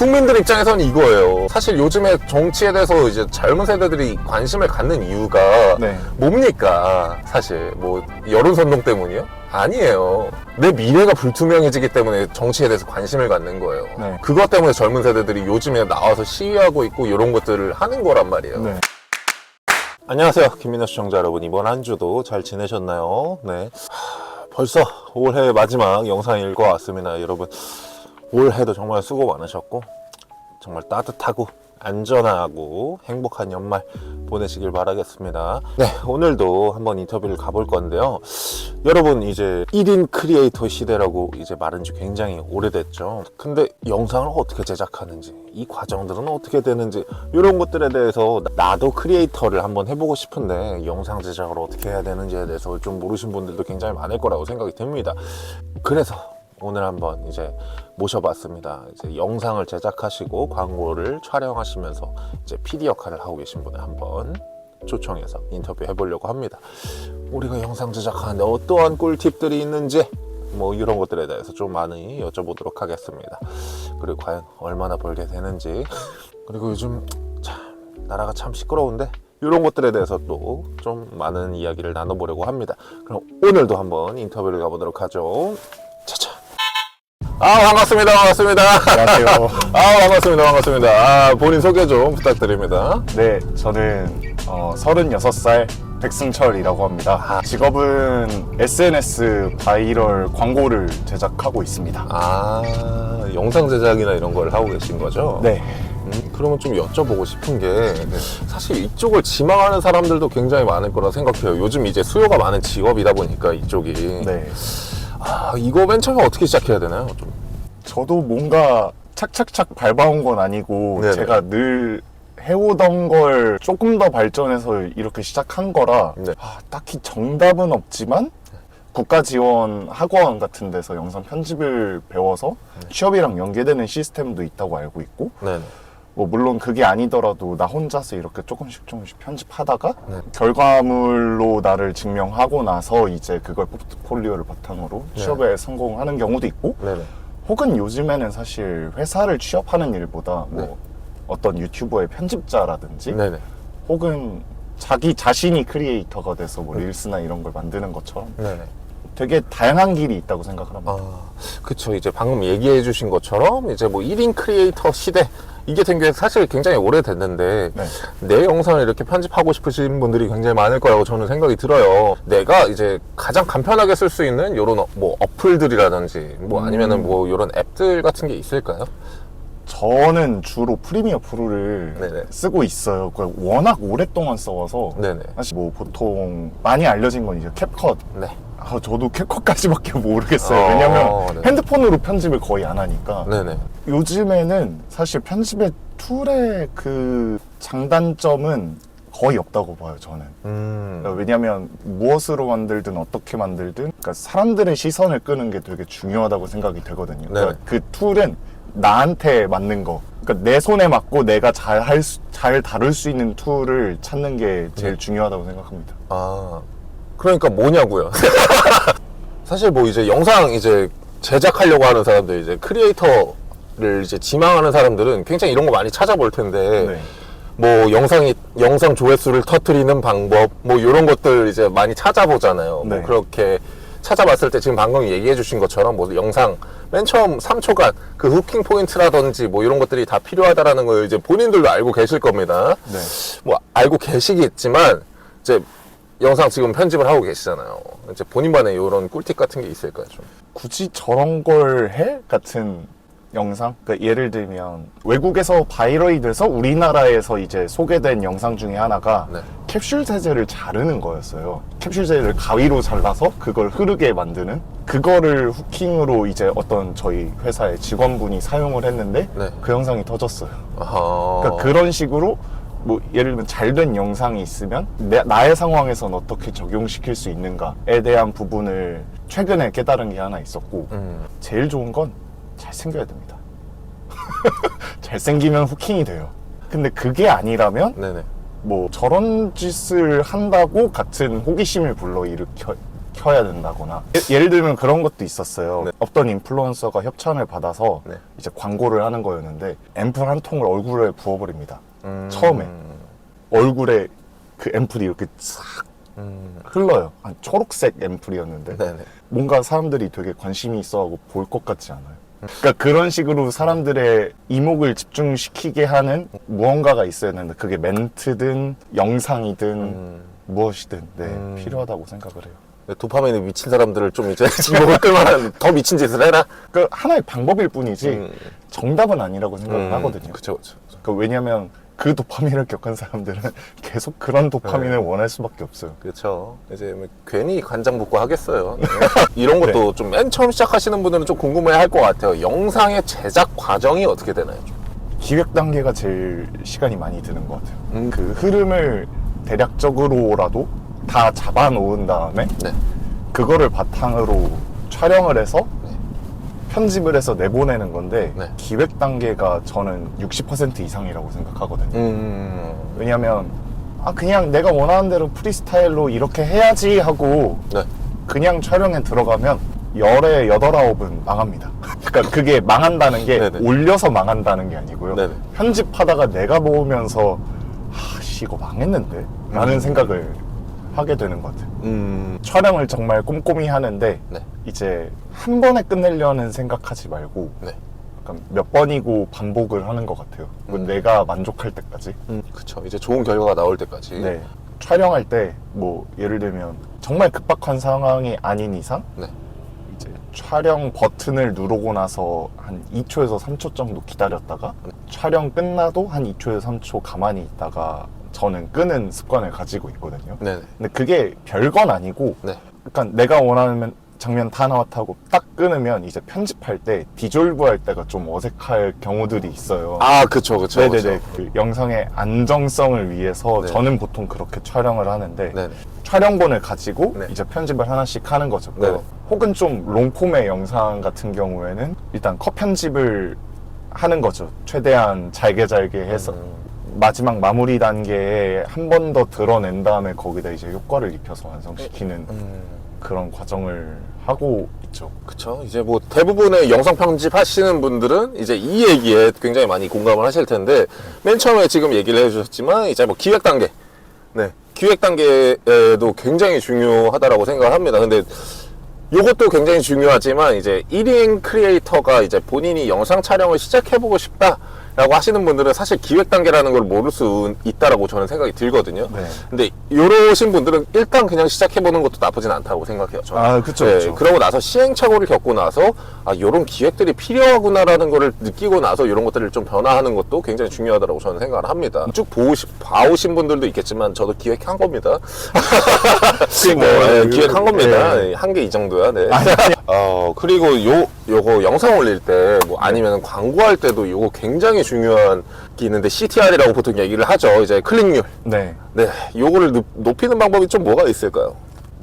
국민들 입장에서는 이거예요. 사실 요즘에 정치에 대해서 이제 젊은 세대들이 관심을 갖는 이유가 네. 뭡니까? 사실 뭐 여론선동 때문이요? 아니에요. 내 미래가 불투명해지기 때문에 정치에 대해서 관심을 갖는 거예요. 네. 그것 때문에 젊은 세대들이 요즘에 나와서 시위하고 있고 이런 것들을 하는 거란 말이에요. 네. 안녕하세요, 김민호 시청자 여러분. 이번 한 주도 잘 지내셨나요? 네. 벌써 올해 마지막 영상일 것 같습니다. 여러분, 올해도 정말 수고 많으셨고 정말 따뜻하고 안전하고 행복한 연말 보내시길 바라겠습니다. 네, 오늘도 한번 인터뷰를 가볼 건데요. 여러분, 이제 1인 크리에이터 시대라고 이제 말한 지 굉장히 오래됐죠. 근데 영상을 어떻게 제작하는지, 이 과정들은 어떻게 되는지, 이런 것들에 대해서 나도 크리에이터를 한번 해보고 싶은데 영상 제작을 어떻게 해야 되는지에 대해서 좀 모르신 분들도 굉장히 많을 거라고 생각이 듭니다. 그래서 오늘 한번 이제 모셔봤습니다. 이제 영상을 제작하시고 광고를 촬영하시면서 이제 PD 역할을 하고 계신 분을 한번 초청해서 인터뷰 해보려고 합니다. 우리가 영상 제작하는데 어떠한 꿀팁들이 있는지 뭐 이런 것들에 대해서 좀 많이 여쭤보도록 하겠습니다. 그리고 과연 얼마나 벌게 되는지, 그리고 요즘 참 나라가 참 시끄러운데 이런 것들에 대해서 또 좀 많은 이야기를 나눠보려고 합니다. 그럼 오늘도 한번 인터뷰를 가보도록 하죠. 차차. 반갑습니다. 안녕하세요. 반갑습니다. 본인 소개 좀 부탁드립니다. 네, 저는 36살 백승철이라고 합니다. 직업은 SNS 바이럴 광고를 제작하고 있습니다. 영상 제작이나 이런 걸 하고 계신 거죠? 네. 그러면 좀 여쭤보고 싶은 게, 사실 이쪽을 지망하는 사람들도 굉장히 많을 거라 생각해요. 요즘 이제 수요가 많은 직업이다 보니까 이쪽이. 네. 이거 맨 처음에 어떻게 시작해야 되나요? 좀. 저도 뭔가 착착착 밟아온 건 아니고 네네. 제가 늘 해오던 걸 조금 더 발전해서 이렇게 시작한 거라 네. 딱히 정답은 없지만 국가 지원 학원 같은 데서 영상 편집을 배워서 취업이랑 연계되는 시스템도 있다고 알고 있고, 네네. 뭐 물론 그게 아니더라도 나 혼자서 이렇게 조금씩 편집하다가 네. 결과물로 나를 증명하고 나서 이제 그걸 포트폴리오를 바탕으로 네. 취업에 성공하는 경우도 있고, 네네. 혹은 요즘에는 사실 회사를 취업하는 일보다 뭐 네. 어떤 유튜버의 편집자라든지 네네. 혹은 자기 자신이 크리에이터가 돼서 뭐 릴스나 이런 걸 만드는 것처럼 네네. 되게 다양한 길이 있다고 생각을 합니다. 그쵸. 이제 방금 얘기해 주신 것처럼 이제 뭐 1인 크리에이터 시대, 이게 된 게 사실 굉장히 오래됐는데, 네. 내 영상을 이렇게 편집하고 싶으신 분들이 굉장히 많을 거라고 저는 생각이 들어요. 내가 이제 가장 간편하게 쓸 수 있는 요런 뭐 어플들이라든지 뭐 아니면은 뭐 요런 앱들 같은 게 있을까요? 저는 주로 프리미어 프로를 네네. 쓰고 있어요. 그걸 워낙 오랫동안 써와서 네네. 사실 뭐 보통 많이 알려진 건 이제 캡컷. 네. 저도 캡컷까지밖에 모르겠어요. 왜냐면 네. 핸드폰으로 편집을 거의 안 하니까. 네네. 요즘에는 사실 편집의 툴의 그 장단점은 거의 없다고 봐요, 저는. 왜냐면 무엇으로 만들든 어떻게 만들든 그러니까 사람들의 시선을 끄는 게 되게 중요하다고 생각이 되거든요. 그러니까 그 툴은 나한테 맞는 거, 그러니까 내 손에 맞고 내가 잘 다룰 수 있는 툴을 찾는 게 제일 중요하다고 생각합니다. 그러니까 뭐냐고요. 사실 뭐 이제 영상 이제 제작하려고 하는 사람들, 이제 크리에이터를 이제 지망하는 사람들은 굉장히 이런 거 많이 찾아볼 텐데, 네. 뭐 영상 조회수를 터트리는 방법, 뭐 이런 것들 이제 많이 찾아보잖아요. 네. 뭐 그렇게 찾아봤을 때 지금 방금 얘기해 주신 것처럼 뭐 영상 맨 처음 3초간 그 후킹 포인트라든지 뭐 이런 것들이 다 필요하다라는 걸 이제 본인들도 알고 계실 겁니다. 네. 뭐 알고 계시겠지만 이제 영상 지금 편집을 하고 계시잖아요. 이제 본인만의 이런 꿀팁 같은 게 있을까요? 좀. 굳이 저런 걸 해? 같은 영상? 그러니까 예를 들면 외국에서 바이럴이 돼서 우리나라에서 이제 소개된 영상 중에 하나가 네. 캡슐 세제를 자르는 거였어요. 캡슐 세제를 가위로 잘라서 그걸 흐르게 만드는, 그거를 후킹으로 이제 어떤 저희 회사의 직원분이 사용을 했는데 네. 그 영상이 터졌어요. 아하. 그러니까 그런 식으로 뭐 예를 들면 잘된 영상이 있으면 나의 상황에선 어떻게 적용시킬 수 있는가에 대한 부분을 최근에 깨달은 게 하나 있었고, 제일 좋은 건 잘생겨야 됩니다. 잘생기면 후킹이 돼요. 근데 그게 아니라면 네네. 뭐 저런 짓을 한다고 같은 호기심을 불러일으켜 켜야 된다거나 예를 들면 그런 것도 있었어요. 네. 어떤 인플루언서가 협찬을 받아서 네. 이제 광고를 하는 거였는데 앰플 한 통을 얼굴에 부어버립니다. 처음에 얼굴에 그 앰플이 이렇게 싹 흘러요. 한 초록색 앰플이었는데 네네. 뭔가 사람들이 되게 관심이 있어하고 볼 것 같지 않아요. 그러니까 그런 식으로 사람들의 이목을 집중시키게 하는 무언가가 있어야 되는데 그게 멘트든 영상이든 무엇이든 필요하다고 생각을 해요. 도파민에 미친 사람들을 좀 이제 지목을 끌만한 더 미친 짓을 해라. 그 하나의 방법일 뿐이지 정답은 아니라고 생각을 하거든요. 그쵸, 그쵸. 그 왜냐하면 그 도파민을 겪은 사람들은 계속 그런 도파민을 원할 수밖에 없어요. 그렇죠. 이제 뭐 괜히 관장 붙고 하겠어요. 네. 이런 것도 좀 맨 처음 시작하시는 분들은 좀 궁금해 할 것 같아요. 영상의 제작 과정이 어떻게 되나요? 기획 단계가 제일 시간이 많이 드는 것 같아요. 그 흐름을 대략적으로라도 다 잡아놓은 다음에 네. 그거를 바탕으로 촬영을 해서 편집을 해서 내보내는 건데 네. 기획 단계가 저는 60% 이상이라고 생각하거든요. 왜냐면 그냥 내가 원하는 대로 프리스타일로 이렇게 해야지 하고 네. 그냥 촬영에 들어가면 열에 8, 9은 망합니다. 그러니까 그게 망한다는 게 네네. 올려서 망한다는 게 아니고요. 네네. 편집하다가 내가 보면서 씨 이거 망했는데? 라는 생각을 하게 되는 것 같아요. 촬영을 정말 꼼꼼히 하는데 네. 이제 한 번에 끝내려는 생각하지 말고 네. 약간 몇 번이고 반복을 하는 것 같아요. 내가 만족할 때까지. 그쵸. 이제 좋은 결과가 나올 때까지. 네. 촬영할 때 뭐 예를 들면 정말 급박한 상황이 아닌 이상 네. 이제 촬영 버튼을 누르고 나서 한 2초에서 3초 정도 기다렸다가 촬영 끝나도 한 2초에서 3초 가만히 있다가 저는 끄는 습관을 가지고 있거든요. 네네. 근데 그게 별건 아니고 네. 그러니까 내가 원하는 장면 다 나왔다 하고 딱 끊으면 이제 편집할 때 디졸브 할 때가 좀 어색할 경우들이 있어요. 아, 그쵸, 그쵸. 네네네. 그쵸. 그 영상의 안정성을 위해서 네. 저는 보통 그렇게 촬영을 하는데 네네. 촬영본을 가지고 네. 이제 편집을 하나씩 하는 거죠. 네네. 혹은 좀 롱폼의 영상 같은 경우에는 일단 컷 편집을 하는 거죠. 최대한 잘게 해서 마지막 마무리 단계에 한 번 더 드러낸 다음에 거기다 이제 효과를 입혀서 완성시키는 그런 과정을 하고 있죠. 그쵸. 이제 뭐 대부분의 영상 편집 하시는 분들은 이제 이 얘기에 굉장히 많이 공감을 하실 텐데, 맨 처음에 지금 얘기를 해주셨지만, 이제 뭐 기획 단계. 네. 기획 단계에도 굉장히 중요하다라고 생각을 합니다. 근데 요것도 굉장히 중요하지만, 이제 1인 크리에이터가 이제 본인이 영상 촬영을 시작해보고 싶다 라고 하시는 분들은 사실 기획 단계라는 걸 모를 수 있다라고 저는 생각이 들거든요. 네. 근데 요러신 분들은 일단 그냥 시작해보는 것도 나쁘진 않다고 생각해요. 저는. 그쵸, 네, 그쵸. 그러고 나서 시행착오를 겪고 나서 요런 기획들이 필요하구나라는 거를 느끼고 나서 이런 것들을 좀 변화하는 것도 굉장히 중요하다고 저는 생각을 합니다. 쭉 봐오신 분들도 있겠지만 저도 기획한 겁니다. 기획한 겁니다. 네. 한 개 이 정도야. 네. 그리고 요거 영상 올릴 때 뭐 아니면 광고할 때도 요거 굉장히 중요한 게 있는데 CTR이라고 보통 얘기를 하죠. 이제 클릭률. 네. 네. 요거를 높이는 방법이 좀 뭐가 있을까요?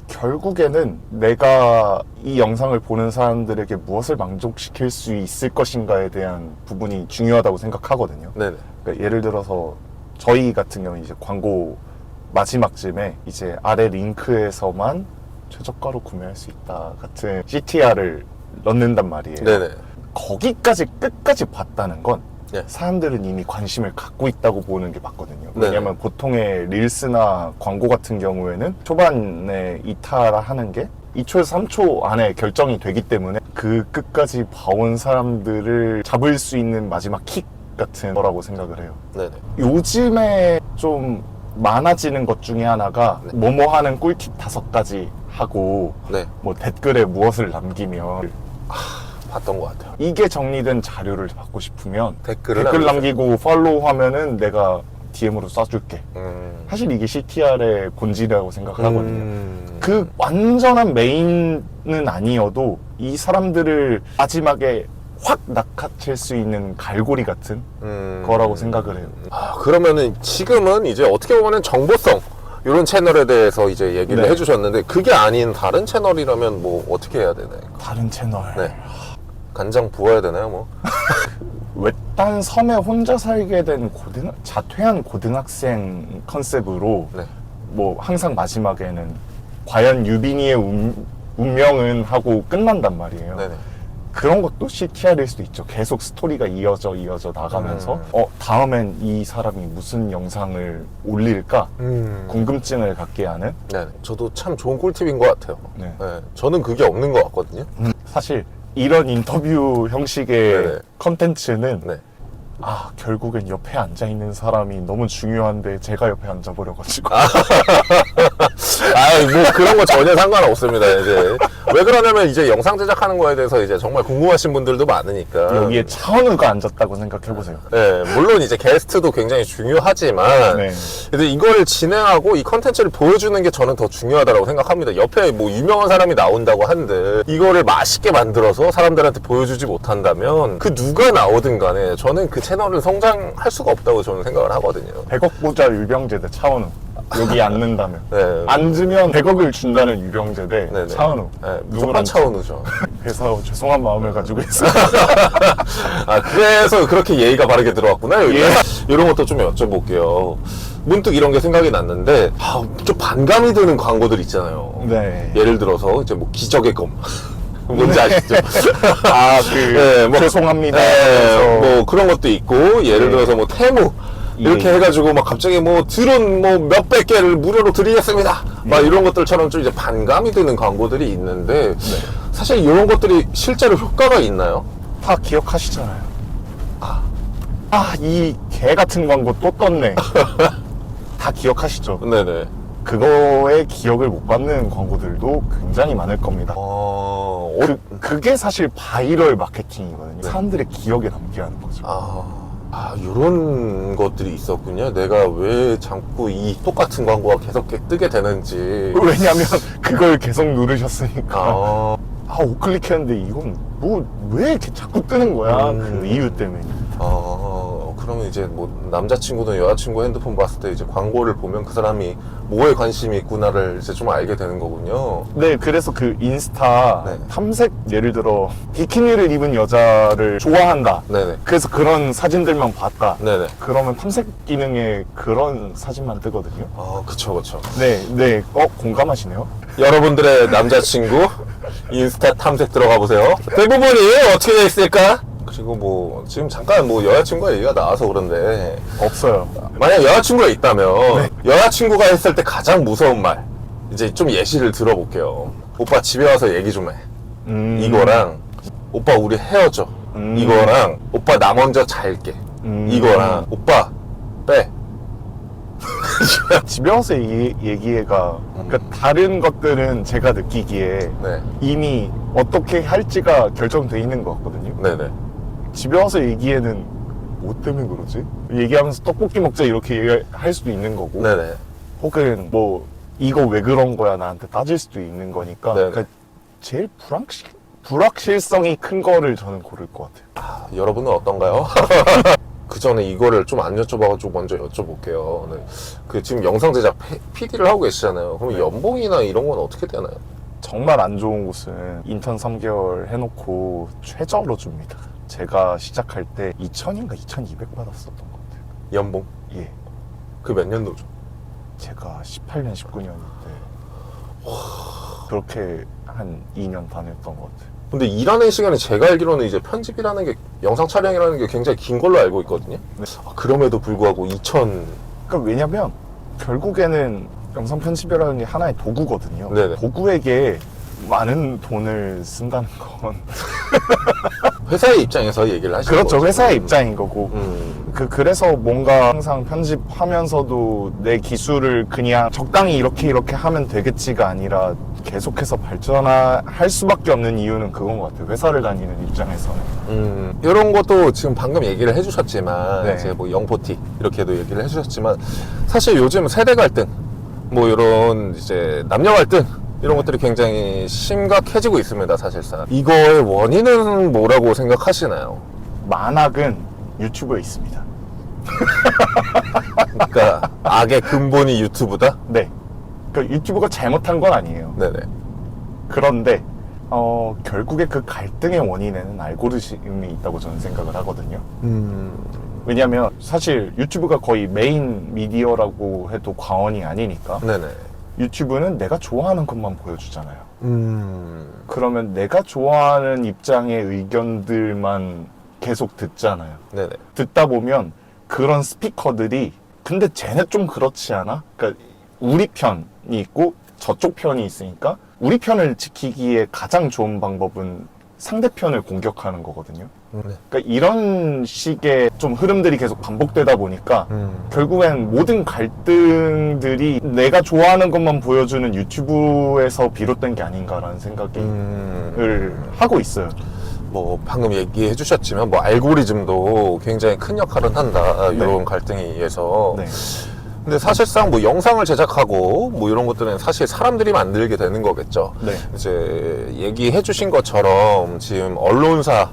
결국에는 내가 이 영상을 보는 사람들에게 무엇을 만족시킬 수 있을 것인가에 대한 부분이 중요하다고 생각하거든요. 네네. 그러니까 예를 들어서 저희 같은 경우는 이제 광고 마지막쯤에 이제 아래 링크에서만 최저가로 구매할 수 있다 같은 CTR을 넣는단 말이에요. 네네. 거기까지 끝까지 봤다는 건 네. 사람들은 이미 관심을 갖고 있다고 보는 게 맞거든요. 네네. 왜냐면 보통의 릴스나 광고 같은 경우에는 초반에 이탈하는 게 2초에서 3초 안에 결정이 되기 때문에 그 끝까지 봐온 사람들을 잡을 수 있는 마지막 킥 같은 거라고 생각을 해요. 네네. 요즘에 좀 많아지는 것 중에 하나가 뭐뭐 하는 꿀팁 5가지 하고 네. 뭐 댓글에 무엇을 남기면 봤던 것 같아요. 이게 정리된 자료를 받고 싶으면 댓글 남기고 팔로우 하면은 내가 DM으로 쏴줄게. 사실 이게 CTR의 본질이라고 생각을 하거든요. 그 완전한 메인은 아니어도 이 사람들을 마지막에 확 낚아챌 수 있는 갈고리 같은 거라고 생각을 해요. 그러면은 지금은 이제 어떻게 보면은 정보성 이런 채널에 대해서 이제 얘기를 네. 해주셨는데, 그게 아닌 다른 채널이라면 뭐 어떻게 해야 되나요? 다른 채널. 네. 간장 부어야 되나요, 뭐? 외딴 섬에 혼자 살게 된 자퇴한 고등학생 컨셉으로 네. 뭐 항상 마지막에는 과연 유빈이의 운명은 하고 끝난단 말이에요. 네네. 그런 것도 CTR일 수도 있죠. 계속 스토리가 이어져 나가면서 다음엔 이 사람이 무슨 영상을 올릴까 궁금증을 갖게 하는. 네네. 저도 참 좋은 꿀팁인 것 같아요. 네. 네. 저는 그게 없는 것 같거든요. 사실 이런 인터뷰 형식의 네네. 컨텐츠는 네. 결국엔 옆에 앉아있는 사람이 너무 중요한데 제가 옆에 앉아버려가지고 뭐 그런 거 전혀 상관없습니다. 이제 왜 그러냐면 이제 영상 제작하는 거에 대해서 이제 정말 궁금하신 분들도 많으니까 여기에 차은우가 앉았다고 생각해보세요. 네, 물론 이제 게스트도 굉장히 중요하지만 네. 근데 이걸 진행하고 이 컨텐츠를 보여주는 게 저는 더 중요하다고 생각합니다. 옆에 뭐 유명한 사람이 나온다고 한들 이거를 맛있게 만들어서 사람들한테 보여주지 못한다면 그 누가 나오든 간에 저는 그 채널을 성장할 수가 없다고 저는 생각을 하거든요. 100억 부자 유병재 대 차은우. 여기 앉는다면. 네. 앉으면 100억을 준다는 유병재 대 네네. 차은우. 네, 누구를 무조건 앉지? 차은우죠. 그래서 죄송한 마음을 가지고 있어요. 그래서 그렇게 예의가 바르게 들어왔구나. 여기. 이런 것도 좀 여쭤볼게요. 문득 이런 게 생각이 났는데 좀 반감이 드는 광고들 있잖아요. 네. 예를 들어서 이제 뭐 기적의 검 뭔지 아시죠? 네, 죄송합니다. 네, 뭐 그런 것도 있고 예를 네. 들어서 뭐 태무 이렇게 예. 해가지고 막 갑자기 뭐 드론 뭐 몇백 개를 무료로 드리겠습니다. 막 이런 것들처럼 좀 이제 반감이 드는 광고들이 있는데 사실 이런 것들이 실제로 효과가 있나요? 다 기억하시잖아요. 이 개 같은 광고 또 떴네. 다 기억하시죠? 네네. 그거에 기억을 못 받는 광고들도 굉장히 많을 겁니다. 그게 사실 바이럴 마케팅이거든요. 사람들의 기억에 남게 하는 거죠. 이런 것들이 있었군요. 내가 왜 자꾸 이 똑같은 광고가 계속 뜨게 되는지. 왜냐면 그걸 계속 누르셨으니까. 우클릭 했는데 이건 왜 이렇게 자꾸 뜨는 거야? 그 이유 때문에. 그러면 이제 뭐 남자친구든 여자친구 핸드폰 봤을 때 이제 광고를 보면 그 사람이 뭐에 관심이 있구나를 이제 좀 알게 되는 거군요. 네, 그래서 그 인스타 네. 탐색, 예를 들어 비키니를 입은 여자를 좋아한다. 네네. 그래서 그런 사진들만 봤다. 네네. 그러면 탐색 기능에 그런 사진만 뜨거든요. 그쵸. 네. 공감하시네요? 여러분들의 남자친구 인스타 탐색 들어가 보세요. 대부분이 어떻게 돼 있을까? 그리고 뭐 지금 잠깐 뭐 여자친구가 얘기가 나와서 그런데 없어요. 만약 여자친구가 있다면 여자친구가 했을 때 가장 무서운 말 이제 좀 예시를 들어볼게요. 오빠 집에 와서 얘기 좀 해. 이거랑 오빠 우리 헤어져. 이거랑 오빠 나 먼저 잘게. 이거랑 오빠 빼. 집에 와서 얘기해가 그러니까 다른 것들은 제가 느끼기에 네. 이미 어떻게 할지가 결정돼 있는 것 같거든요. 네네. 집에 와서 얘기에는 뭐 때문에 그러지? 얘기하면서 떡볶이 먹자 이렇게 얘기할 수도 있는 거고 네네. 혹은 뭐 이거 왜 그런 거야 나한테 따질 수도 있는 거니까 네네. 그러니까 제일 불확실성이 큰 거를 저는 고를 것 같아요. 여러분은 어떤가요? 그 전에 이거를 좀 안 여쭤봐가지고 먼저 여쭤볼게요. 네. 그 지금 영상 제작 PD를 하고 계시잖아요. 그럼 연봉이나 이런 건 어떻게 되나요? 정말 안 좋은 곳은 인턴 3개월 해놓고 최저로 줍니다. 제가 시작할 때 2,000인가 2,200 받았었던 것 같아요. 연봉? 예. 그 몇 년도죠? 제가 18년, 19년인데 그렇게 한 2년 다녔던 것 같아요. 근데 일하는 시간이 제가 알기로는 이제 편집이라는 게 영상 촬영이라는 게 굉장히 긴 걸로 알고 있거든요. 그럼에도 불구하고 2,000. 그러니까 왜냐면 결국에는 영상 편집이라는 게 하나의 도구거든요. 네네. 도구에게 많은 돈을 쓴다는 건 회사의 입장에서 얘기를 하시는 그렇죠. 거죠. 회사의 입장인 거고 그래서 뭔가 항상 편집하면서도 내 기술을 그냥 적당히 이렇게 하면 되겠지가 아니라 계속해서 발전할 수밖에 없는 이유는 그건 것 같아요. 회사를 다니는 입장에서는. 이런 것도 지금 방금 얘기를 해주셨지만 네. 이제 뭐 영포티 이렇게도 얘기를 해주셨지만 사실 요즘 세대 갈등 뭐 이런 이제 남녀 갈등 이런 것들이 굉장히 심각해지고 있습니다. 사실상 이거의 원인은 뭐라고 생각하시나요? 만악은 유튜브에 있습니다. 그러니까 악의 근본이 유튜브다? 네. 그러니까 유튜브가 잘못한 건 아니에요. 네네. 그런데 결국에 그 갈등의 원인에는 알고리즘이 있다고 저는 생각을 하거든요. 왜냐하면 사실 유튜브가 거의 메인 미디어라고 해도 과언이 아니니까 네네. 유튜브는 내가 좋아하는 것만 보여주잖아요. 그러면 내가 좋아하는 입장의 의견들만 계속 듣잖아요. 네네. 듣다 보면 그런 스피커들이 근데 쟤네 좀 그렇지 않아? 그러니까 우리 편이 있고 저쪽 편이 있으니까 우리 편을 지키기에 가장 좋은 방법은 상대편을 공격하는 거거든요. 네. 그러니까 이런 식의 좀 흐름들이 계속 반복되다 보니까 결국엔 모든 갈등들이 내가 좋아하는 것만 보여주는 유튜브에서 비롯된 게 아닌가라는 생각을 하고 있어요. 뭐 방금 얘기해 주셨지만 뭐 알고리즘도 굉장히 큰 역할은 한다. 이런 갈등에 의해서. 네. 근데 사실상 뭐 영상을 제작하고 뭐 이런 것들은 사실 사람들이 만들게 되는 거겠죠. 네. 이제 얘기해 주신 것처럼 지금 언론사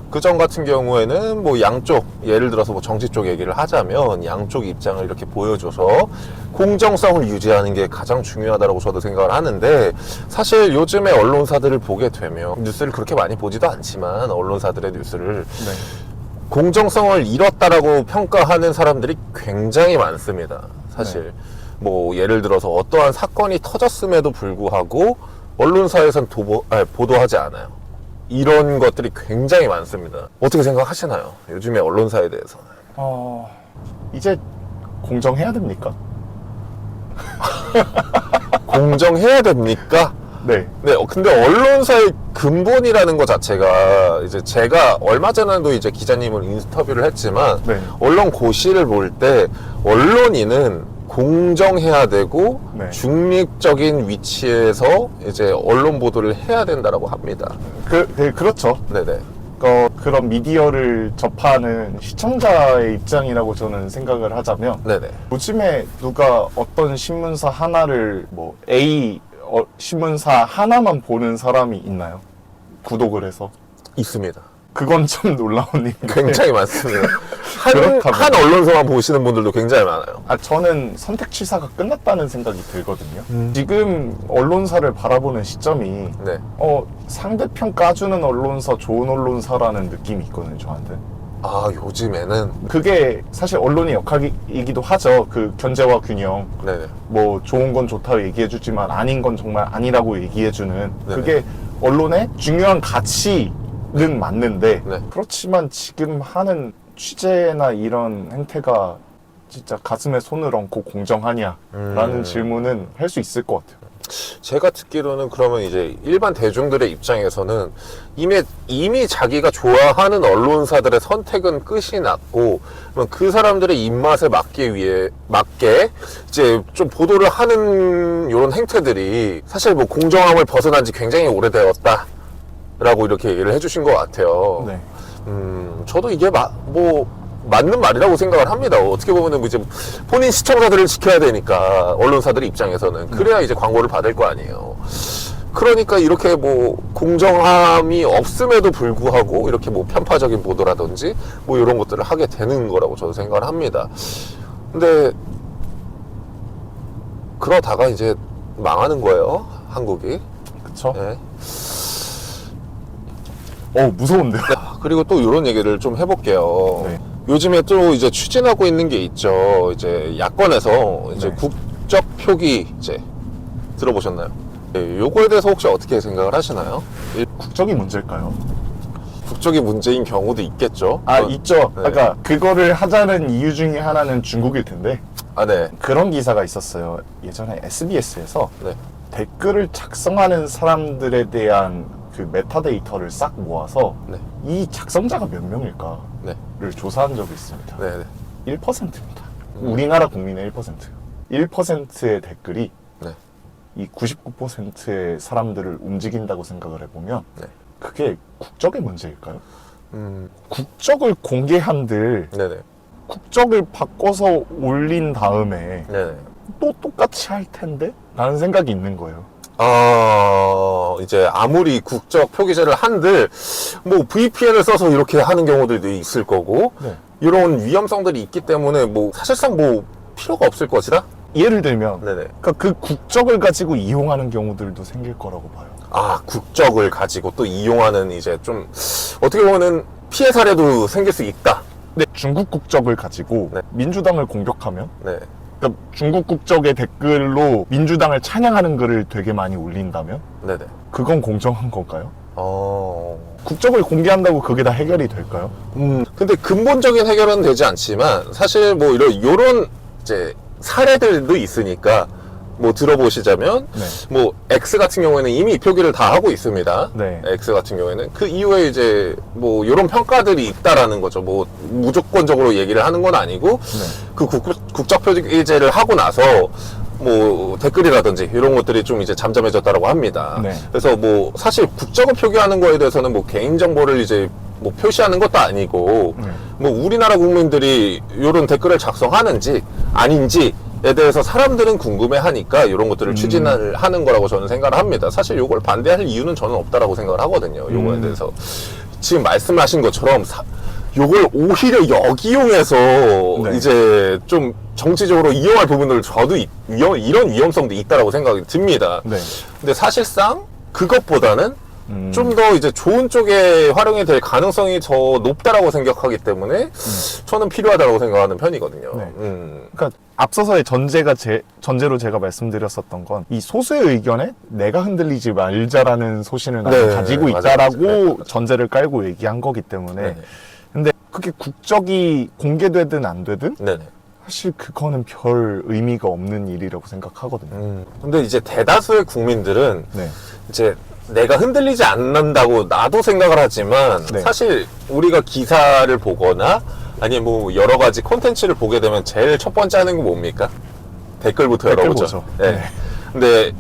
그전 같은 경우에는 뭐 양쪽, 예를 들어서 뭐 정치 쪽 얘기를 하자면 양쪽 입장을 이렇게 보여줘서 공정성을 유지하는 게 가장 중요하다고 저도 생각을 하는데, 사실 요즘에 언론사들을 보게 되면 뉴스를 그렇게 많이 보지도 않지만 언론사들의 뉴스를 네. 공정성을 잃었다라고 평가하는 사람들이 굉장히 많습니다. 사실 뭐 예를 들어서 어떠한 사건이 터졌음에도 불구하고 언론사에선 보도하지 않아요. 이런 것들이 굉장히 많습니다. 어떻게 생각하시나요? 요즘에 언론사에 대해서는. 이제 공정해야 됩니까? 공정해야 됩니까? 네. 네, 근데 언론사의 근본이라는 것 자체가 이제 제가 얼마 전에도 이제 기자님을 인터뷰를 했지만 네. 언론 고시를 볼 때 언론인은 공정해야 되고 네. 중립적인 위치에서 이제 언론 보도를 해야 된다라고 합니다. 그렇죠. 네네. 그런 미디어를 접하는 시청자의 입장이라고 저는 생각을 하자면, 네네. 요즘에 누가 어떤 신문사 하나를 뭐 A 신문사 하나만 보는 사람이 있나요? 구독을 해서? 있습니다. 그건 좀 놀라운 일인데. 굉장히 많습니다. 그렇다면. 한 언론사만 보시는 분들도 굉장히 많아요. 저는 선택 취사가 끝났다는 생각이 들거든요. 지금 언론사를 바라보는 시점이 네. 상대편 까주는 언론사, 좋은 언론사라는 느낌이 있거든요, 저한테. 아, 요즘에는. 그게 사실 언론의 역할이기도 하죠. 그 견제와 균형. 네네. 뭐 좋은 건 좋다고 얘기해주지만 아닌 건 정말 아니라고 얘기해주는, 네네. 그게 언론의 중요한 가치는 맞는데, 네. 그렇지만 지금 하는 취재나 이런 행태가 진짜 가슴에 손을 얹고 공정하냐라는 질문은 할 수 있을 것 같아요. 제가 듣기로는 그러면 이제 일반 대중들의 입장에서는 이미 자기가 좋아하는 언론사들의 선택은 끝이 났고, 그러면 그 사람들의 입맛에 맞게 이제 좀 보도를 하는 이런 행태들이 사실 뭐 공정함을 벗어난 지 굉장히 오래되었다 라고 이렇게 얘기를 해주신 것 같아요. 네. 저도 이게 맞는 말이라고 생각을 합니다. 어떻게 보면은 이제 본인 시청자들을 지켜야 되니까 언론사들 입장에서는 그래야 이제 광고를 받을 거 아니에요. 그러니까 이렇게 뭐 공정함이 없음에도 불구하고 이렇게 뭐 편파적인 보도라든지 뭐 이런 것들을 하게 되는 거라고 저도 생각을 합니다. 근데 그러다가 이제 망하는 거예요, 한국이. 그쵸? 네. 무서운데요? 그리고 또 이런 얘기를 좀 해볼게요. 네. 요즘에 또 이제 추진하고 있는 게 있죠. 이제 야권에서 이제 네. 국적 표기 이제 들어보셨나요? 네, 요거에 대해서 혹시 어떻게 생각을 하시나요? 국적이 문제일까요? 국적이 문제인 경우도 있겠죠. 있죠. 네. 그러니까 그거를 하자는 이유 중에 하나는 중국일 텐데, 네. 그런 기사가 있었어요. 예전에 SBS에서 네. 댓글을 작성하는 사람들에 대한 그 메타데이터를 싹 모아서 네. 이 작성자가 몇 명일까를 네. 조사한 적이 있습니다. 네. 1%입니다. 우리나라 국민의 1%예요. 1%의 댓글이 네. 이 99%의 사람들을 움직인다고 생각을 해보면, 네. 그게 국적의 문제일까요? 국적을 공개한들 네네. 국적을 바꿔서 올린 다음에 네네. 또 똑같이 할 텐데? 라는 생각이 있는 거예요. 이제 아무리 국적 표기제를 한들 뭐 VPN을 써서 이렇게 하는 경우들도 있을 거고, 네. 이런 위험성들이 있기 때문에 뭐 사실상 뭐 필요가 없을 것이다. 예를 들면, 네네. 그러니까 그 국적을 가지고 이용하는 경우들도 생길 거라고 봐요. 국적을 가지고 또 이용하는 이제 좀 어떻게 보면은 피해 사례도 생길 수 있다. 근데 중국 국적을 가지고 네. 민주당을 공격하면 네. 그러니까 중국 국적의 댓글로 민주당을 찬양하는 글을 되게 많이 올린다면 네네. 그건 공정한 건가요? 어. 국적을 공개한다고 그게 다 해결이 될까요? 근데 근본적인 해결은 되지 않지만 사실 뭐 요런 이제 사례들도 있으니까 뭐 들어보시자면 네. 뭐 X 같은 경우에는 이미 표기를 다 하고 있습니다. 네. X 같은 경우에는 그 이후에 이제 뭐 요런 평가들이 있다라는 거죠. 뭐 무조건적으로 얘기를 하는 건 아니고 그 국적 표기제를 하고 나서 뭐 댓글이라든지 이런 것들이 좀 이제 잠잠해졌다라고 합니다. 네. 그래서 뭐 사실 국적을 표기하는 거에 대해서는 뭐 개인 정보를 이제 뭐 표시하는 것도 아니고 네. 뭐 우리나라 국민들이 이런 댓글을 작성하는지 아닌지에 대해서 사람들은 궁금해하니까 이런 것들을 추진을 하는 거라고 저는 생각을 합니다. 사실 이걸 반대할 이유는 저는 없다라고 생각을 하거든요. 요거에 대해서 지금 말씀하신 것처럼 요걸 오히려 역이용해서 네. 이제 좀 정치적으로 이용할 부분들 저도 이런 위험성도 있다라고 생각이 듭니다. 네. 근데 사실상 그것보다는 좀 더 이제 좋은 쪽에 활용이 될 가능성이 더 높다라고 생각하기 때문에 저는 필요하다고 생각하는 편이거든요. 네. 그러니까 앞서서의 전제로 제가 말씀드렸었던 건 이 소수의 의견에 내가 흔들리지 말자라는 소신을 나는 네, 가지고 맞아요. 있다라고 네. 전제를 깔고 얘기한 거기 때문에 네네. 근데 그게 국적이 공개되든 안 되든 네네. 사실 그거는 별 의미가 없는 일이라고 생각하거든요. 근데 이제 대다수의 국민들은 네. 이제 내가 흔들리지 않는다고 나도 생각을 하지만 네. 사실 우리가 기사를 보거나 아니면 뭐 여러 가지 콘텐츠를 보게 되면 제일 첫 번째 하는 게 뭡니까? 댓글부터 댓글 열어보죠. 보죠. 네. 네. 근데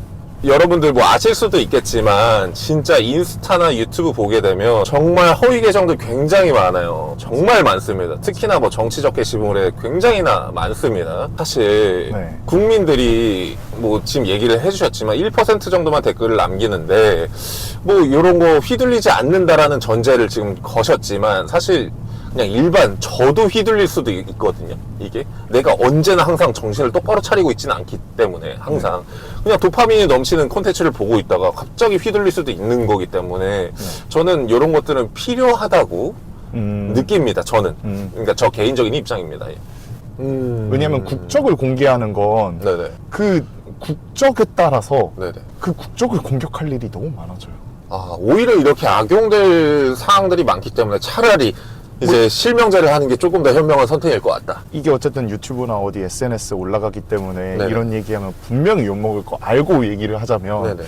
여러분들 뭐 아실 수도 있겠지만 진짜 인스타나 유튜브 보게 되면 정말 허위 계정들 굉장히 많아요. 정말 많습니다. 특히나 뭐 정치적 게시물에 굉장히나 많습니다. 사실 네. 국민들이 뭐 지금 얘기를 해주셨지만 1% 정도만 댓글을 남기는데 뭐 이런 거 휘둘리지 않는다라는 전제를 지금 거셨지만 사실 그냥 일반 저도 휘둘릴 수도 있거든요. 이게 내가 언제나 항상 정신을 똑바로 차리고 있지는 않기 때문에 항상 그냥 도파민이 넘치는 콘텐츠를 보고 있다가 갑자기 휘둘릴 수도 있는 거기 때문에 저는 이런 것들은 필요하다고 느낍니다. 저는 그러니까 저 개인적인 입장입니다. 왜냐하면 국적을 공개하는 건 네네. 그 국적에 따라서 네네. 그 국적을 공격할 일이 너무 많아져요. 아, 오히려 이렇게 악용될 사항들이 많기 때문에 차라리 이제 실명제를 하는 게 조금 더 현명한 선택일 것 같다. 이게 어쨌든 유튜브나 어디 SNS 올라가기 때문에 네네. 이런 얘기하면 분명히 욕먹을 거 알고 얘기를 하자면 네네.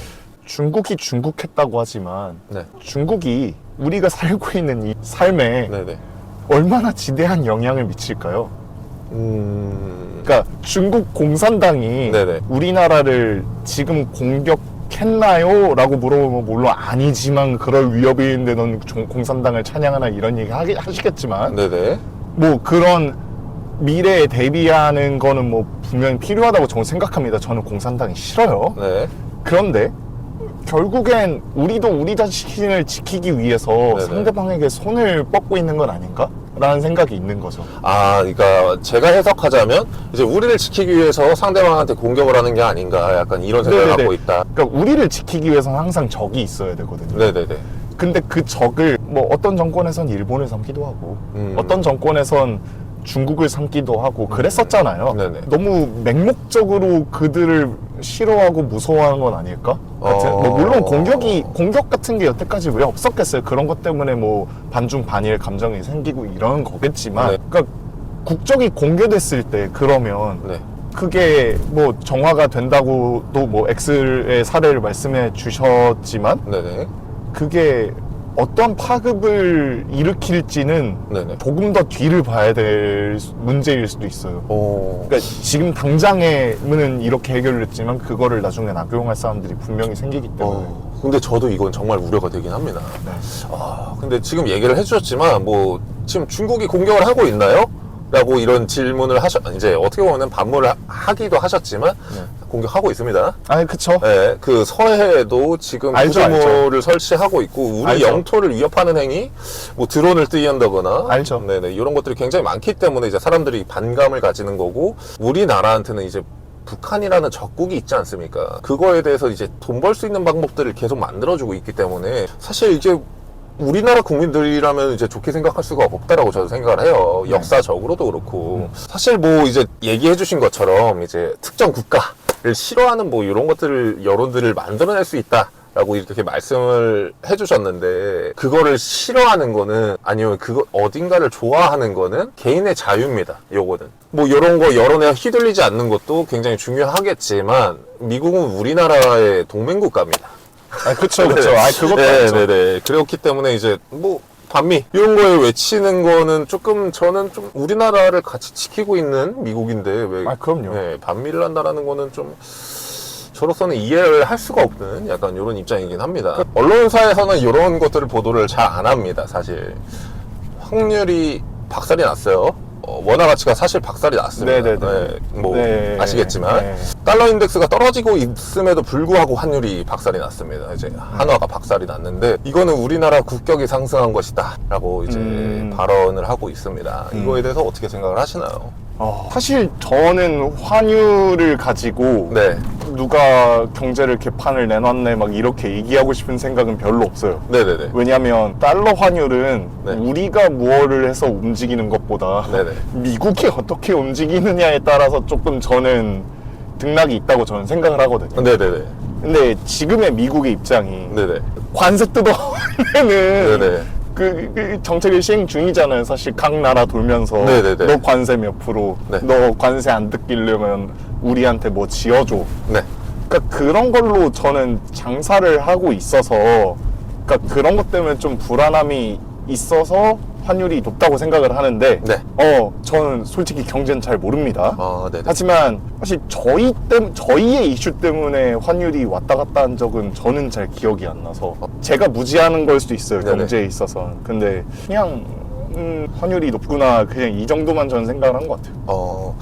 중국이 중국했다고 하지만 네. 중국이 우리가 살고 있는 이 삶에 네네. 얼마나 지대한 영향을 미칠까요? 음. 그러니까 중국 공산당이 네네. 우리나라를 지금 공격했나요? 라고 물어보면 물론 아니지만 그럴 위협이 있는데 넌 공산당을 찬양하나 이런 얘기 하시겠지만 네네. 뭐 그런 미래에 대비하는 거는 뭐 분명히 필요하다고 저는 생각합니다. 저는 공산당이 싫어요. 네. 그런데 결국엔 우리도 우리 자신을 지키기 위해서 네네. 상대방에게 손을 뻗고 있는 건 아닌가? 라는 생각이 있는 거죠. 아, 그러니까 제가 해석하자면 이제 우리를 지키기 위해서 상대방한테 공격을 하는 게 아닌가 약간 이런 생각을 네네네. 갖고 있다. 그러니까 우리를 지키기 위해서는 항상 적이 있어야 되거든요. 네네네. 근데 그 적을 뭐 어떤 정권에선 일본을 삼기도 하고 어떤 정권에선 중국을 삼기도 하고 그랬었잖아요. 네네. 너무 맹목적으로 그들을 싫어하고 무서워하는 건 아닐까? 같은 뭐 물론 공격 같은 게 여태까지 왜 없었겠어요. 그런 것 때문에 뭐 반중 반일 감정이 생기고 이런 거겠지만 네. 그러니까 국적이 공개됐을 때 그러면 네. 그게 뭐 정화가 된다고도 뭐 X의 사례를 말씀해 주셨지만 네네. 그게 어떤 파급을 일으킬지는 네네. 조금 더 뒤를 봐야 될 문제일 수도 있어요. 오. 그러니까 지금 당장에는 이렇게 해결을 했지만 그거를 나중에 악용할 사람들이 분명히 생기기 때문에 근데 저도 이건 정말 우려가 되긴 합니다. 네. 아, 근데 지금 얘기를 해주셨지만 뭐 지금 중국이 공격을 하고 있나요? 라고 이런 질문을 이제 어떻게 보면 반문을 하기도 하셨지만 네. 공격하고 있습니다. 아니 그쵸. 네, 그 서해에도 지금 알죠, 구조물을 설치하고 있고 우리 알죠. 영토를 위협하는 행위, 뭐 드론을 띄운다거나, 알죠. 네네 이런 것들이 굉장히 많기 때문에 이제 사람들이 반감을 가지는 거고 우리나라한테는 이제 북한이라는 적국이 있지 않습니까? 그거에 대해서 이제 돈 벌 수 있는 방법들을 계속 만들어주고 있기 때문에 사실 이제 우리나라 국민들이라면 이제 좋게 생각할 수가 없다라고 저도 생각을 해요. 역사적으로도 그렇고. 사실 뭐 이제 얘기해 주신 것처럼 이제 특정 국가를 싫어하는 뭐 이런 것들을, 여론들을 만들어낼 수 있다라고 이렇게 말씀을 해 주셨는데, 그거를 싫어하는 거는, 아니면 그거 어딘가를 좋아하는 거는 개인의 자유입니다. 요거는. 뭐 이런 거 여론에 휘둘리지 않는 것도 굉장히 중요하겠지만, 미국은 우리나라의 동맹국가입니다. 아, 그쵸. 아, 그것도 알죠. 네네네. 그렇기 때문에 이제 뭐 반미 이런 거에 외치는 거는 조금, 저는 좀 우리나라를 같이 지키고 있는 미국인데 왜 아, 그럼요. 네, 반미를 한다라는 거는 좀 저로서는 이해를 할 수가 없는 약간 이런 입장이긴 합니다. 언론사에서는 이런 것들을 보도를 잘 안 합니다. 사실 확률이 박살이 났어요. 원화 가치가 사실 박살이 났습니다. 네네네. 네, 뭐 네. 아시겠지만 네. 달러 인덱스가 떨어지고 있음에도 불구하고 환율이 박살이 났습니다. 이제 한화가 박살이 났는데, 이거는 우리나라 국격이 상승한 것이다라고 이제 발언을 하고 있습니다. 이거에 대해서 어떻게 생각을 하시나요? 사실 저는 환율을 가지고 네. 누가 경제를 개판을 내놨네 막 이렇게 얘기하고 싶은 생각은 별로 없어요. 네네네. 왜냐하면 달러 환율은 네. 우리가 무엇을 해서 움직이는 것보다 네네. 미국이 어떻게 움직이느냐에 따라서 조금 저는 등락이 있다고 저는 생각을 하거든요. 네네네. 근데 지금의 미국의 입장이 네네. 관세 뜯어내는 네네. 그 정책을 시행 중이잖아요. 사실 각 나라 돌면서 네네네. 너 관세 몇 프로, 네. 너 관세 안 뜯기려면 우리한테 뭐 지어줘. 네. 그러니까 그런 걸로 저는 장사를 하고 있어서, 그러니까 그런 것 때문에 좀 불안함이 있어서 환율이 높다고 생각을 하는데, 네. 저는 솔직히 경제는 잘 모릅니다. 네네. 하지만 사실 저희의 이슈 때문에 환율이 왔다 갔다 한 적은 저는 잘 기억이 안 나서 제가 무지하는 걸 수도 있어요. 네네. 경제에 있어서. 근데 그냥 환율이 높구나, 그냥 이 정도만 저는 생각을 한 것 같아요.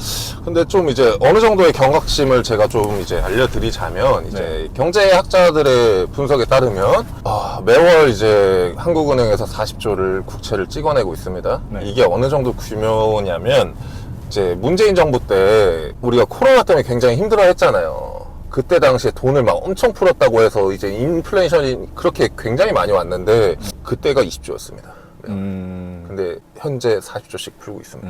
근데 좀 이제 어느 정도의 경각심을 제가 좀 이제 알려드리자면, 이제 경제학자들의 분석에 따르면, 매월 이제 한국은행에서 40조를 국채를 찍어내고 있습니다. 네. 이게 어느 정도 규모냐면, 이제 문재인 정부 때 우리가 코로나 때문에 굉장히 힘들어 했잖아요. 그때 당시에 돈을 막 엄청 풀었다고 해서 이제 인플레이션이 그렇게 굉장히 많이 왔는데, 그때가 20조였습니다. 근데 현재 40조씩 풀고 있습니다.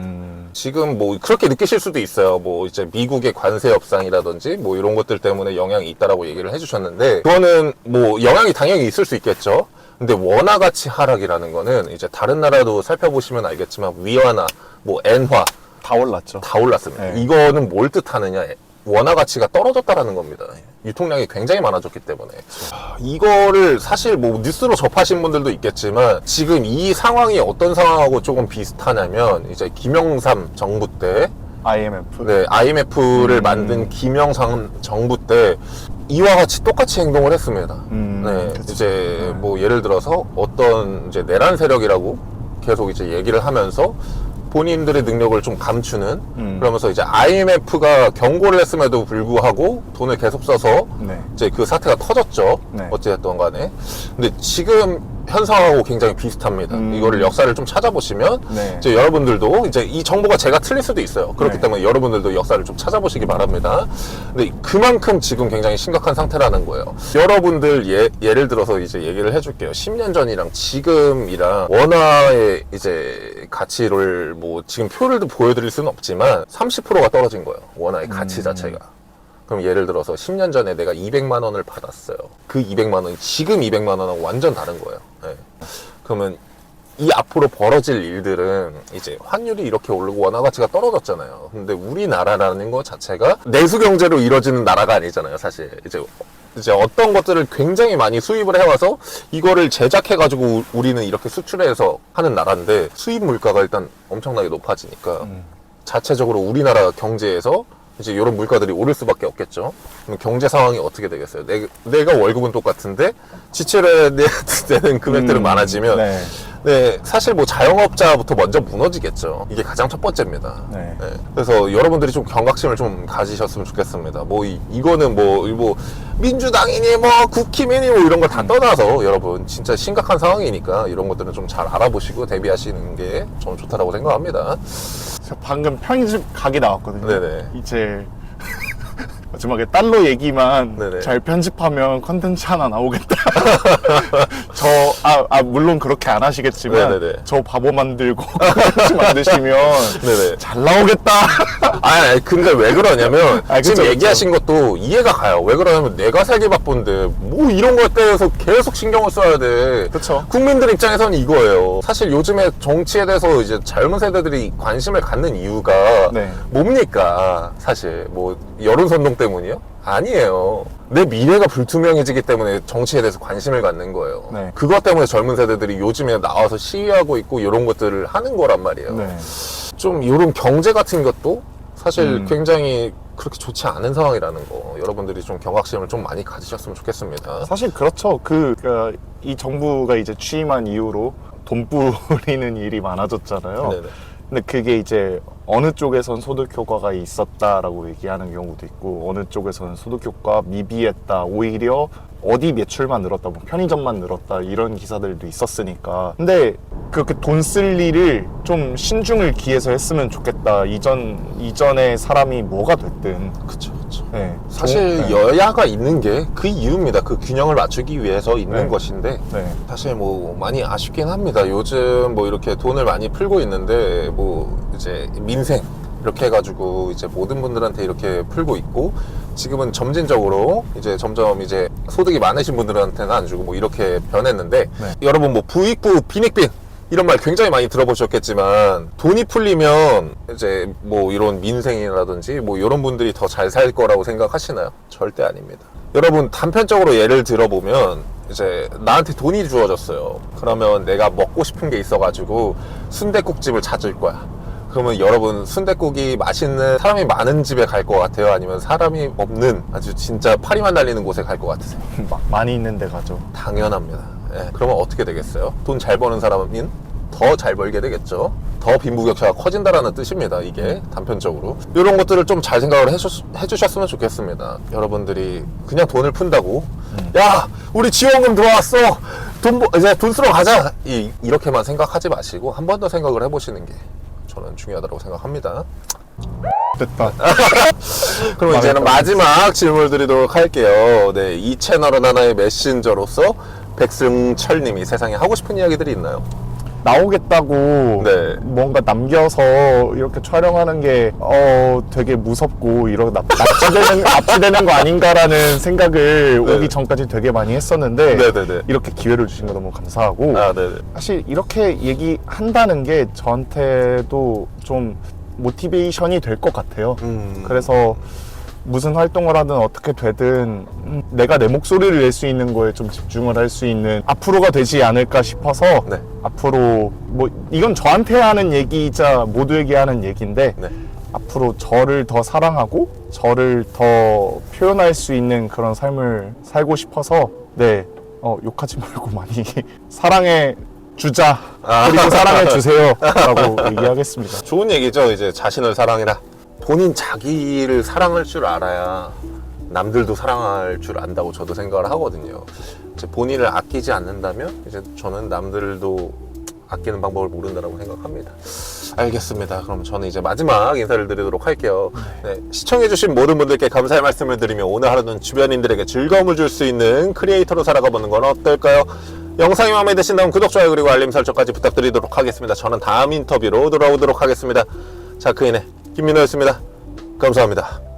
지금 뭐 그렇게 느끼실 수도 있어요. 뭐 이제 미국의 관세 협상이라든지 뭐 이런 것들 때문에 영향이 있다라고 얘기를 해주셨는데, 그거는 뭐 영향이 당연히 있을 수 있겠죠. 근데 원화 가치 하락이라는 거는 이제 다른 나라도 살펴보시면 알겠지만, 위안화, 뭐 엔화 다 올랐죠. 다 올랐습니다. 네. 이거는 뭘 뜻하느냐? 원화 가치가 떨어졌다라는 겁니다. 유통량이 굉장히 많아졌기 때문에. 이거를 사실 뭐 뉴스로 접하신 분들도 있겠지만, 지금 이 상황이 어떤 상황하고 조금 비슷하냐면, 이제 김영삼 정부 때, IMF. 네, IMF를 만든 김영삼 정부 때 이와 같이 똑같이 행동을 했습니다. 네, 그치. 이제 뭐 예를 들어서 어떤 이제 내란 세력이라고 계속 이제 얘기를 하면서 본인들의 능력을 좀 감추는, 그러면서 이제 IMF가 경고를 했음에도 불구하고 돈을 계속 써서 네. 이제 그 사태가 터졌죠. 네. 어찌됐든 간에. 근데 지금 현상하고 굉장히 비슷합니다. 이거를 역사를 좀 찾아보시면, 네. 이제 여러분들도 이제 이 정보가 제가 틀릴 수도 있어요. 그렇기 네. 때문에 여러분들도 역사를 좀 찾아보시기 바랍니다. 근데 그만큼 지금 굉장히 심각한 상태라는 거예요. 여러분들 예를 들어서 이제 얘기를 해줄게요. 10년 전이랑 지금이랑 원화의 이제 가치를 뭐 지금 표를 보여드릴 수는 없지만 30%가 떨어진 거예요. 원화의 가치 자체가. 그럼 예를 들어서 10년 전에 내가 200만 원을 받았어요. 그 200만 원이 지금 200만 원하고 완전 다른 거예요. 네. 그러면 이 앞으로 벌어질 일들은 이제 환율이 이렇게 오르고 원화 가치가 떨어졌잖아요. 근데 우리나라라는 것 자체가 내수 경제로 이루어지는 나라가 아니잖아요. 사실 이제 어떤 것들을 굉장히 많이 수입을 해와서 이거를 제작해가지고 우리는 이렇게 수출해서 하는 나라인데, 수입 물가가 일단 엄청나게 높아지니까 자체적으로 우리나라 경제에서 이제 이런 물가들이 오를 수밖에 없겠죠. 그럼 경제 상황이 어떻게 되겠어요? 내가 월급은 똑같은데 지출해야 되는 금액들은 많아지면, 네. 네, 사실 뭐 자영업자부터 먼저 무너지겠죠. 이게 가장 첫 번째입니다. 네. 네. 그래서 여러분들이 좀 경각심을 좀 가지셨으면 좋겠습니다. 뭐 이거는 뭐 민주당이니 뭐 국힘이니 뭐 이런 걸 다 떠나서 여러분 진짜 심각한 상황이니까 이런 것들은 좀 잘 알아보시고 대비하시는 게 저는 좋다라고 생각합니다. 방금 편집 각이 나왔거든요. 네네. 이제 마지막에 달러 얘기만 네네. 잘 편집하면 컨텐츠 하나 나오겠다. 물론 그렇게 안 하시겠지만 네네네. 저 바보 만들고 콘텐츠 만드시면 네네. 잘 나오겠다. 아니, 근데 왜 그러냐면, 그쵸, 지금 그쵸. 얘기하신 것도 이해가 가요. 왜 그러냐면, 내가 살기 바쁜데, 뭐 이런 거에 대해서 계속 신경을 써야 돼. 그쵸. 국민들 입장에서는 이거예요. 사실 요즘에 정치에 대해서 이제 젊은 세대들이 관심을 갖는 이유가 네. 뭡니까? 사실, 뭐, 여론선동 때문이요? 아니에요. 내 미래가 불투명해지기 때문에 정치에 대해서 관심을 갖는 거예요. 네. 그것 때문에 젊은 세대들이 요즘에 나와서 시위하고 있고 이런 것들을 하는 거란 말이에요. 네. 좀 이런 경제 같은 것도 사실 음. 굉장히 그렇게 좋지 않은 상황이라는 거 여러분들이 좀 경각심을 좀 많이 가지셨으면 좋겠습니다. 사실 그렇죠. 이 정부가 이제 취임한 이후로 돈 뿌리는 일이 많아졌잖아요. 네네. 근데 그게 이제 어느 쪽에선 소득 효과가 있었다라고 얘기하는 경우도 있고 어느 쪽에서는 소득 효과 미비했다. 오히려 어디 매출만 늘었다, 뭐 편의점만 늘었다 이런 기사들도 있었으니까. 근데 그렇게 돈 쓸 일을 좀 신중을 기해서 했으면 좋겠다. 이전에 사람이 뭐가 됐든. 그쵸, 그쵸. 네. 사실 네. 여야가 있는 게 그 이유입니다. 그 균형을 맞추기 위해서 있는 네. 것인데 네. 사실 뭐 많이 아쉽긴 합니다. 요즘 뭐 이렇게 돈을 많이 풀고 있는데 뭐 이제 민생 이렇게 해가지고 이제 모든 분들한테 이렇게 풀고 있고 지금은 점진적으로 이제 점점 이제 소득이 많으신 분들한테는 안 주고 뭐 이렇게 변했는데 네. 여러분 뭐 부익부 빈익빈 이런 말 굉장히 많이 들어보셨겠지만 돈이 풀리면 이제 뭐 이런 민생이라든지 뭐 이런 분들이 더 잘 살 거라고 생각하시나요? 절대 아닙니다. 여러분 단편적으로 예를 들어보면 이제 나한테 돈이 주어졌어요. 그러면 내가 먹고 싶은 게 있어가지고 순댓국집을 찾을 거야. 그러면 여러분 순댓국이 맛있는 사람이 많은 집에 갈 것 같아요? 아니면 사람이 없는 아주 진짜 파리만 달리는 곳에 갈 것 같으세요? 많이 있는 데 가죠. 당연합니다. 예, 그러면 어떻게 되겠어요? 돈 잘 버는 사람은 더 잘 벌게 되겠죠. 더 빈부격차가 커진다라는 뜻입니다. 이게 단편적으로 이런 것들을 좀 잘 생각을 해주셨으면 좋겠습니다. 여러분들이 그냥 돈을 푼다고 야 우리 지원금 들어왔어 이제 돈 쓰러 가자 이렇게만 생각하지 마시고 한 번 더 생각을 해보시는 게 저는 중요하다고 생각합니다. 됐다. 그럼 이제는 마지막 질문을 드리도록 할게요. 네, 이 채널은 하나의 메신저로서 백승철님이 세상에 하고 싶은 이야기들이 있나요? 나오겠다고 네. 뭔가 남겨서 이렇게 촬영하는 게 되게 무섭고 이런 납치되는 거 아닌가라는 생각을 네. 오기 전까지 되게 많이 했었는데 네네네. 이렇게 기회를 주신 거 너무 감사하고 아, 네네. 사실 이렇게 얘기한다는 게 저한테도 좀 모티베이션이 될 것 같아요. 그래서 무슨 활동을 하든 어떻게 되든 내가 내 목소리를 낼 수 있는 거에 좀 집중을 할 수 있는 앞으로가 되지 않을까 싶어서 네. 앞으로 뭐 이건 저한테 하는 얘기이자 모두에게 하는 얘기인데 네. 앞으로 저를 더 사랑하고 저를 더 표현할 수 있는 그런 삶을 살고 싶어서 네 욕하지 말고 많이 사랑해 주자 그리고 사랑해 주세요 라고 얘기하겠습니다. 좋은 얘기죠. 이제 자신을 사랑해라. 본인 자기를 사랑할 줄 알아야 남들도 사랑할 줄 안다고 저도 생각을 하거든요. 이제 본인을 아끼지 않는다면 이제 저는 남들도 아끼는 방법을 모른다고 생각합니다. 알겠습니다. 그럼 저는 이제 마지막 인사를 드리도록 할게요. 네, 시청해주신 모든 분들께 감사의 말씀을 드리며 오늘 하루는 주변인들에게 즐거움을 줄 수 있는 크리에이터로 살아가보는 건 어떨까요? 영상이 마음에 드신다면 구독, 좋아요 그리고 알림 설정까지 부탁드리도록 하겠습니다. 저는 다음 인터뷰로 돌아오도록 하겠습니다. 자, 그인의 김민호였습니다. 감사합니다.